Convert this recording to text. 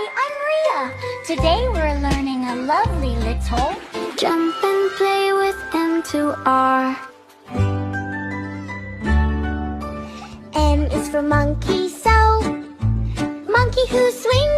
I'm Ria. Today we're learning a lovely little jump and play with M to R. M is for monkey, so monkey who swings